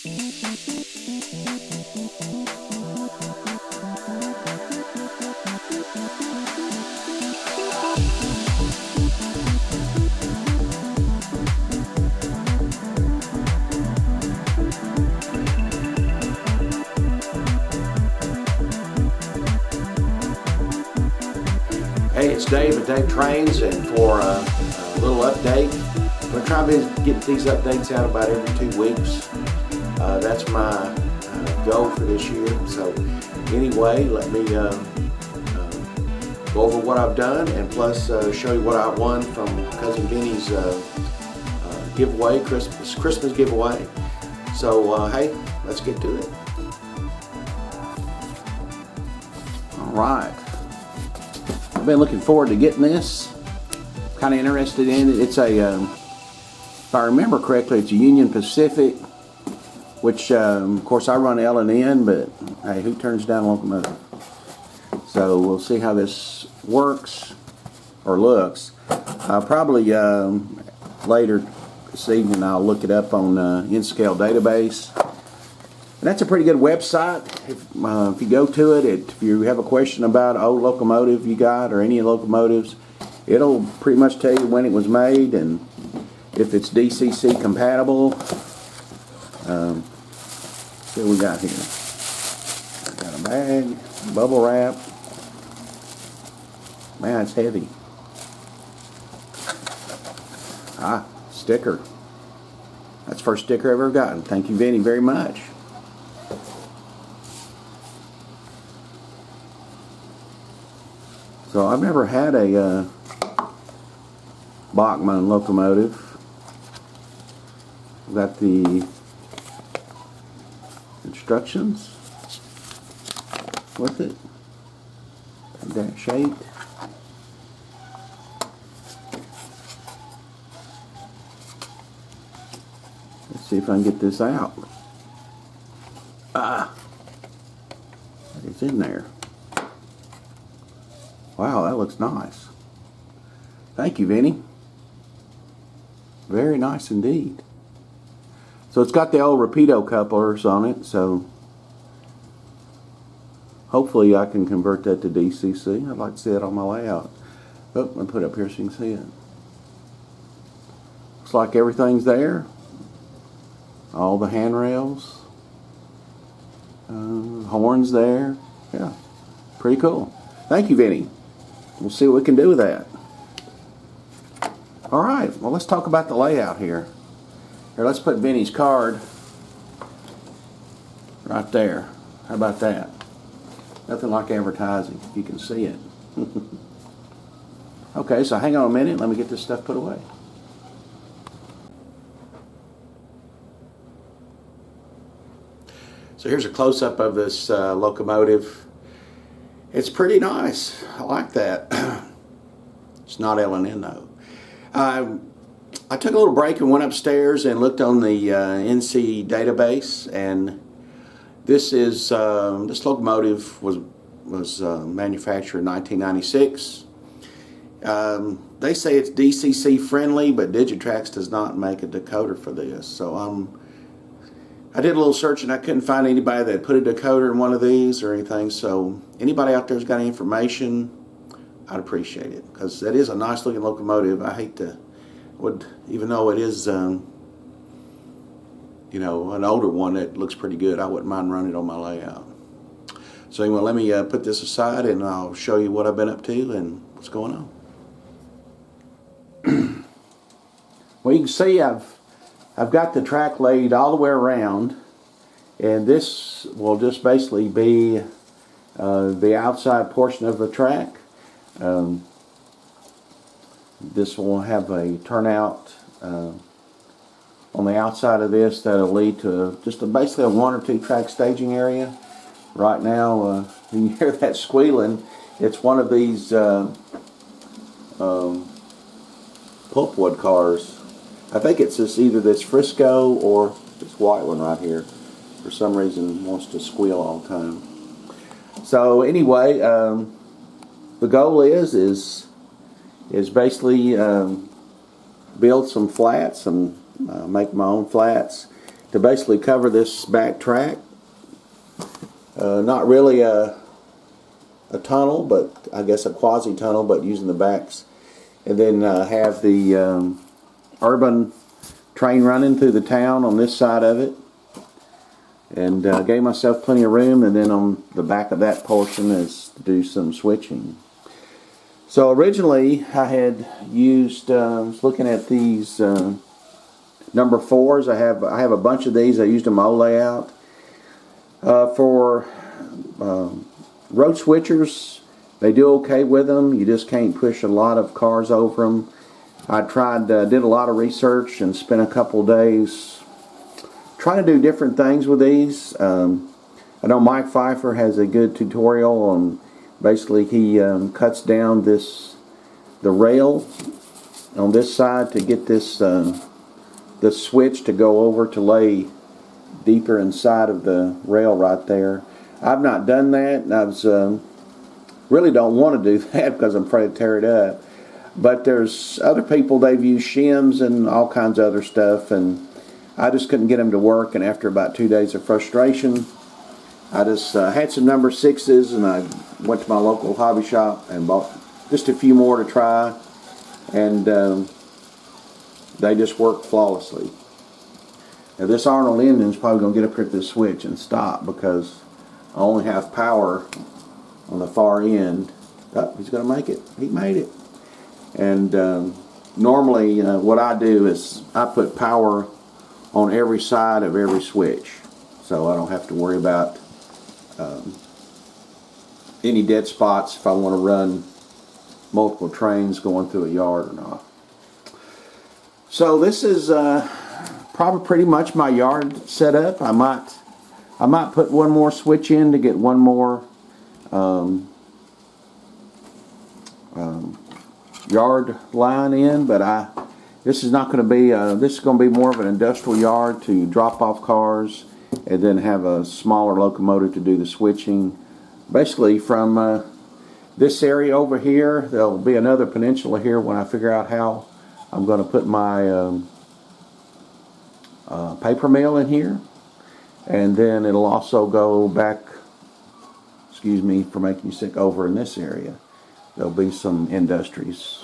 Hey, it's Dave at Dave Trains, and for a little update, I'm going to try to get these updates out about every 2 weeks. That's my goal for this year. So anyway, let me go over what I've done, and plus show you what I won from Cousin Vinny's giveaway, Christmas giveaway. So hey, let's get to it. All right. I've been looking forward to getting this. Kind of interested in it. It's a, if I remember correctly, it's a Union Pacific, which of course I run L&N, but hey, who turns down a locomotive? So we'll see how this works or looks. Probably later this evening I'll look it up on N-Scale database. And that's a pretty good website. If you go to it, if you have a question about an old locomotive you got or any locomotives, it'll pretty much tell you when it was made and if it's DCC compatible. See what we got here. Got a bag, bubble wrap. Man, it's heavy. Sticker. That's the first sticker I've ever gotten. Thank you, Vinny, very much. So I've never had a Bachmann locomotive. Got the instructions with it. Dash 8. Let's see if I can get this out. It's in there. Wow, that looks nice. Thank you, Vinny. Very nice indeed. So it's got the old Rapido couplers on it, so hopefully I can convert that to DCC. I'd like to see it on my layout. Oh, I'll put it up here so you can see it. Looks like everything's there. All the handrails. Horns there. Yeah, pretty cool. Thank you, Vinny. We'll see what we can do with that. All right, well, let's talk about the layout here. Here, let's put Vinny's card right there. How about that? Nothing like advertising, if you can see it. Okay, so hang on a minute. Let me get this stuff put away. So here's a close-up of this locomotive. It's pretty nice. I like that. It's not L&N though. I took a little break and went upstairs and looked on the NC database, and this is this locomotive was manufactured in 1996. They say it's DCC friendly, but Digitrax does not make a decoder for this. So I did a little search and I couldn't find anybody that put a decoder in one of these or anything. So anybody out there's got any information, I'd appreciate it, because that is a nice looking locomotive. I hate to, even though it is you know, an older one that looks pretty good, I wouldn't mind running it on my layout. So anyway, let me put this aside and I'll show you what I've been up to and what's going on. Well, you can see I've got the track laid all the way around, and this will just basically be the outside portion of the track. This will have a turnout on the outside of this that'll lead to basically a 1 or 2 track staging area. Right now, you can hear that squealing. It's one of these pulpwood cars. I think it's either this Frisco or this white one right here. For some reason, wants to squeal all the time. So anyway, the goal is basically build some flats and make my own flats. to basically cover this back track. Not really a tunnel, but I guess a quasi-tunnel, but using the backs. And then have the urban train running through the town on this side of it. And gave myself plenty of room, and then on the back of that portion is to do some switching. So originally I had used, was looking at these number 4s. I have a bunch of these. I used in my old layout. For road switchers, they do okay with them. You just can't push a lot of cars over them. I tried, did a lot of research and spent a couple of days trying to do different things with these. I know Mike Pfeiffer has a good tutorial on, basically he cuts down the rail on this side to get this the switch to go over to lay deeper inside of the rail right there. I've not done that, and I was really don't want to do that because I'm afraid to tear it up. But there's other people, they've used shims and all kinds of other stuff, and I just couldn't get them to work. And after about 2 days of frustration, I just had some number 6s, and I went to my local hobby shop and bought just a few more to try, and they just work flawlessly. Now this Arnold engine is probably going to get up here at this switch and stop because I only have power on the far end. Oh, he's going to make it. He made it. And normally what I do is I put power on every side of every switch, so I don't have to worry about any dead spots if I want to run multiple trains going through a yard or not. So this is probably pretty much my yard setup. I might put one more switch in to get one more yard line in, but this is not going to be this is going to be more of an industrial yard to drop off cars, and then have a smaller locomotive to do the switching. Basically from this area over here, there'll be another peninsula here when I figure out how I'm going to put my paper mill in here, and then it'll also go back, excuse me for making you sick, over in this area. There'll be some industries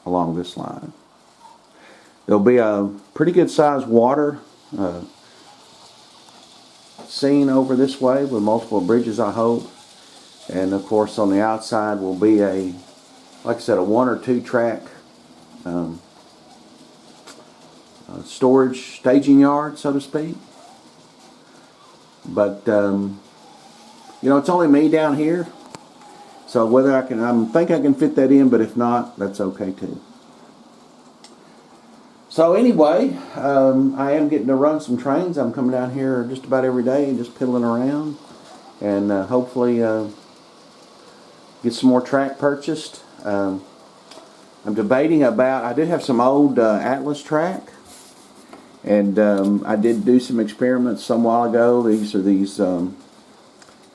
along this line. There'll be a pretty good sized water scene over this way with multiple bridges, I hope. And of course on the outside will be like I said, a 1 or 2 track storage staging yard, so to speak. But you know, it's only me down here, so whether I think I can fit that in, but if not, that's okay too. So anyway, I am getting to run some trains. I'm coming down here just about every day and just piddling around, and hopefully get some more track purchased. I'm debating about, I do have some old Atlas track, and I did do some experiments some while ago. These are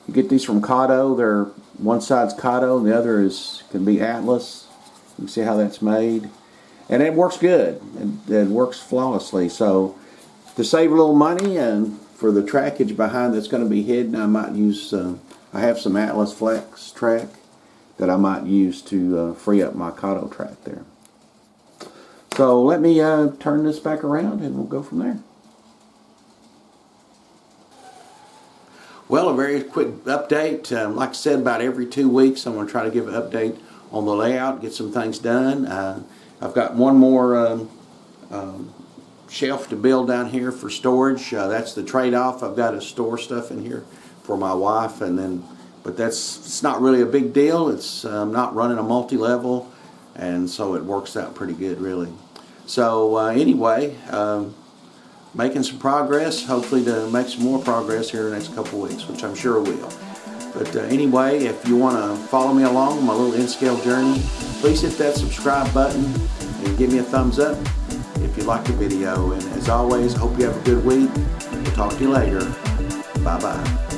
you get these from Cotto. They're, one side's Cotto and the other can be Atlas. You can see how that's made. And it works good. It works flawlessly. So to save a little money and for the trackage behind that's going to be hidden, I might use, I have some Atlas Flex track that I might use to free up my Cotto track there. So let me turn this back around and we'll go from there. Well, a very quick update. Like I said, about every 2 weeks I'm going to try to give an update on the layout, get some things done. I've got one more shelf to build down here for storage. That's the trade-off. I've got to store stuff in here for my wife, and then, but it's not really a big deal. It's not running a multi-level, and so it works out pretty good, really. So anyway, making some progress. Hopefully to make some more progress here in the next couple of weeks, which I'm sure will. But anyway, if you want to follow me along on my little in-scale journey, please hit that subscribe button and give me a thumbs up if you like the video. And as always, I hope you have a good week. We'll talk to you later. Bye-bye.